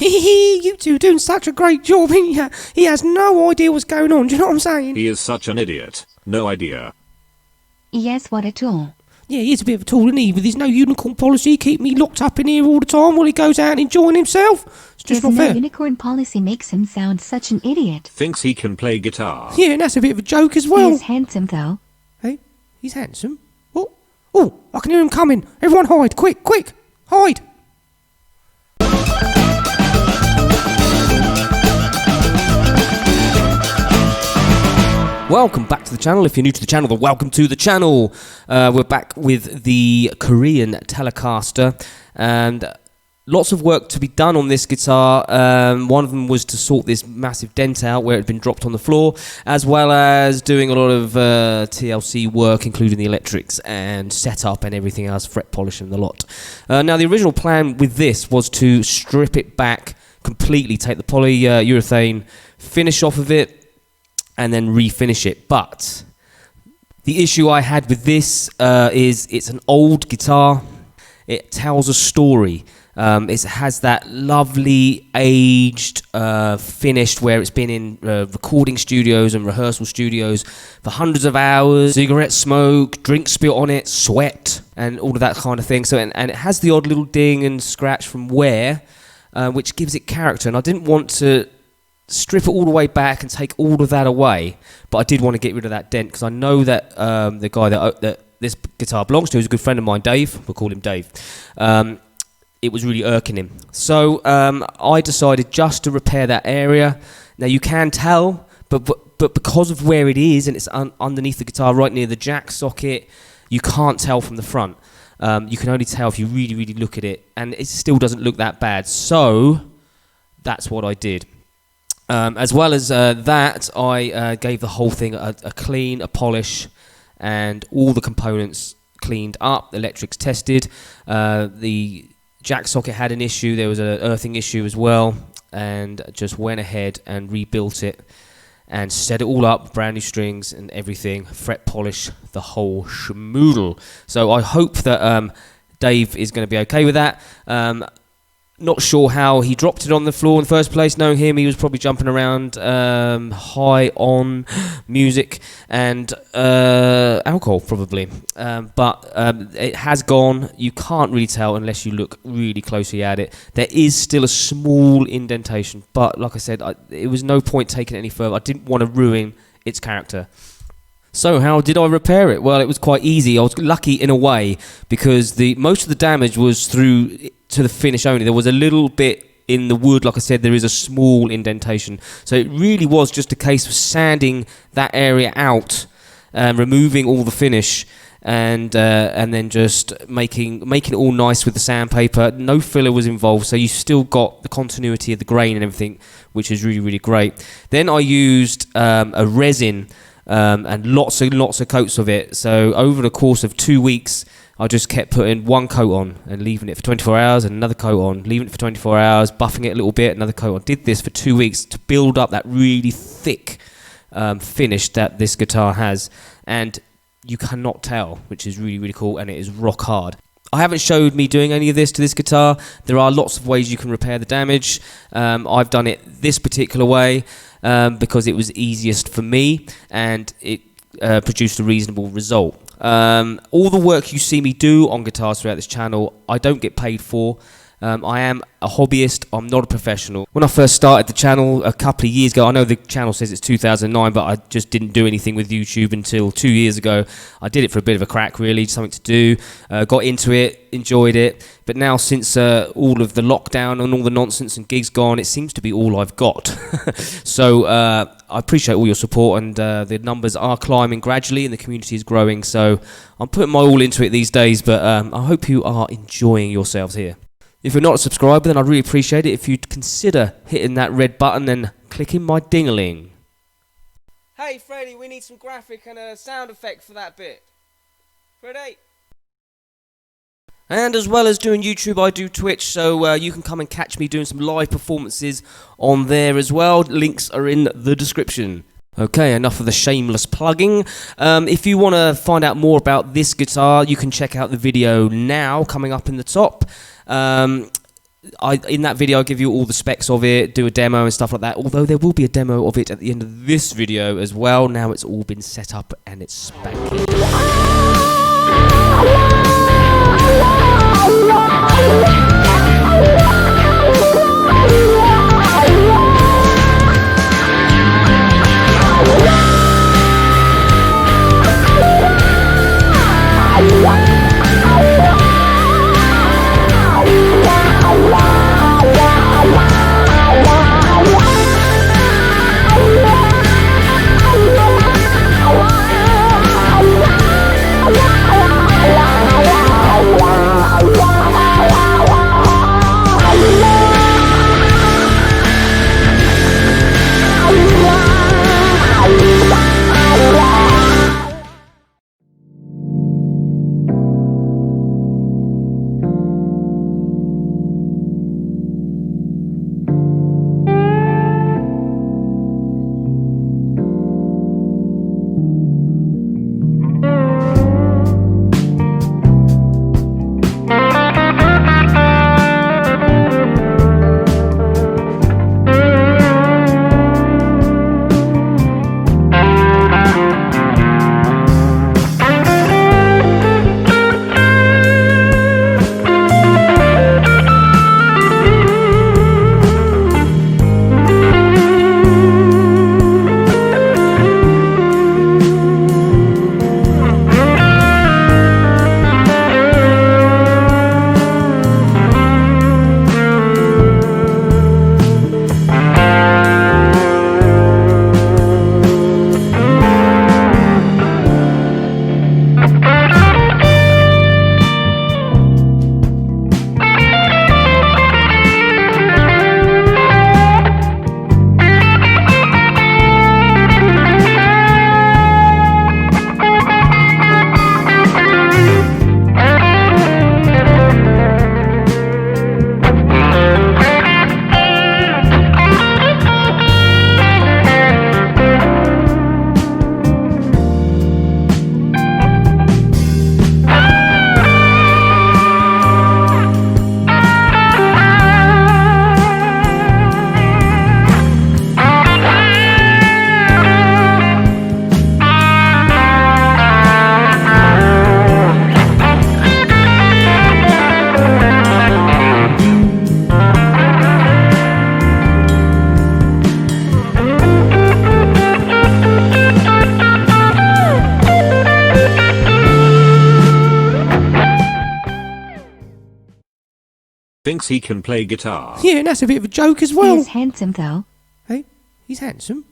You two doing such a great job. He has no idea what's going on, do you know what I'm saying? He is such an idiot. No idea. Yes, what a tool. Yeah, he is a bit of a tool, isn't he? With his no unicorn policy, keep me locked up in here all the time while he goes out and enjoying himself. It's just His not no fair. unicorn policy makes him sound such an idiot. Thinks he can play guitar. Yeah, and that's a bit of a joke as well. He is handsome, though. Hey, he's handsome. What? Oh, I can hear him coming. Everyone hide, quick, quick, hide. Welcome back to the channel. If you're new to the channel, then welcome to the channel. We're back with the Korean Telecaster, and lots of work to be done on this guitar. One of them was to sort this massive dent out where it had been dropped on the floor, as well as doing a lot of TLC work, including the electrics and setup and everything else, fret polish and the lot. Now, the original plan with this was to strip it back completely, take the polyurethane finish off of it, and then refinish it. But the issue I had with this is it's an old guitar. It tells a story. It has that lovely aged finish where it's been in recording studios and rehearsal studios for hundreds of hours, cigarette smoke, drink spilt on it, sweat, and all of that kind of thing. So and it has the odd little ding and scratch from wear, which gives it character. And I didn't want to strip it all the way back and take all of that away, but I did want to get rid of that dent because I know that the guy that this guitar belongs to is a good friend of mine, Dave. We'll call him Dave. It was really irking him. So I decided just to repair that area. Now you can tell, but because of where it is and it's underneath the guitar, right near the jack socket, you can't tell from the front. You can only tell if you really, really look at it, and it still doesn't look that bad. So that's what I did. As well as that, I gave the whole thing a clean, a polish, and all the components cleaned up, the electrics tested. The jack socket had an issue, there was an earthing issue as well, and just went ahead and rebuilt it and set it all up, brand new strings and everything, fret polish, the whole schmoodle. So I hope that Dave is going to be okay with that. Not sure how he dropped it on the floor in the first place. Knowing him, he was probably jumping around high on music and alcohol, probably. But it has gone. You can't really tell unless you look really closely at it. There is still a small indentation, but like I said, it was no point taking it any further. I didn't want to ruin its character. So how did I repair it? Well, it was quite easy. I was lucky in a way because most of the damage was through to the finish only. There was a little bit in the wood, like I said, there is a small indentation. So it really was just a case of sanding that area out, removing all the finish, and then just making it all nice with the sandpaper. No filler was involved, so you still got the continuity of the grain and everything, which is really, really great. Then I used a resin and lots of coats of it. So over the course of 2 weeks, I just kept putting one coat on and leaving it for 24 hours and another coat on, leaving it for 24 hours, buffing it a little bit, another coat on. Did this for 2 weeks to build up that really thick finish that this guitar has. And you cannot tell, which is really, really cool, and it is rock hard. I haven't showed me doing any of this to this guitar. There are lots of ways you can repair the damage. I've done it this particular way because it was easiest for me and it produced a reasonable result. All the work you see me do on guitars throughout this channel, I don't get paid for. I am a hobbyist, I'm not a professional. When I first started the channel a couple of years ago, I know the channel says it's 2009, but I just didn't do anything with YouTube until 2 years ago. I did it for a bit of a crack, really, something to do, got into it, enjoyed it, but now since all of the lockdown and all the nonsense and gigs gone, it seems to be all I've got. So I appreciate all your support, and the numbers are climbing gradually and the community is growing, so I'm putting my all into it these days, but I hope you are enjoying yourselves here. If you're not a subscriber, then I'd really appreciate it if you'd consider hitting that red button and clicking my ding-a-ling. Hey, Freddie, we need some graphic and a sound effect for that bit. Freddie? And as well as doing YouTube, I do Twitch, so you can come and catch me doing some live performances on there as well. Links are in the description. Okay, enough of the shameless plugging. If you want to find out more about this guitar, you can check out the video now, coming up in the top. in that video, I'll give you all the specs of it, do a demo and stuff like that. Although there will be a demo of it at the end of this video as well. Now it's all been set up and it's spanky. Thinks he can play guitar. Yeah, and that's a bit of a joke as He well. is handsome though. Hey, he's handsome.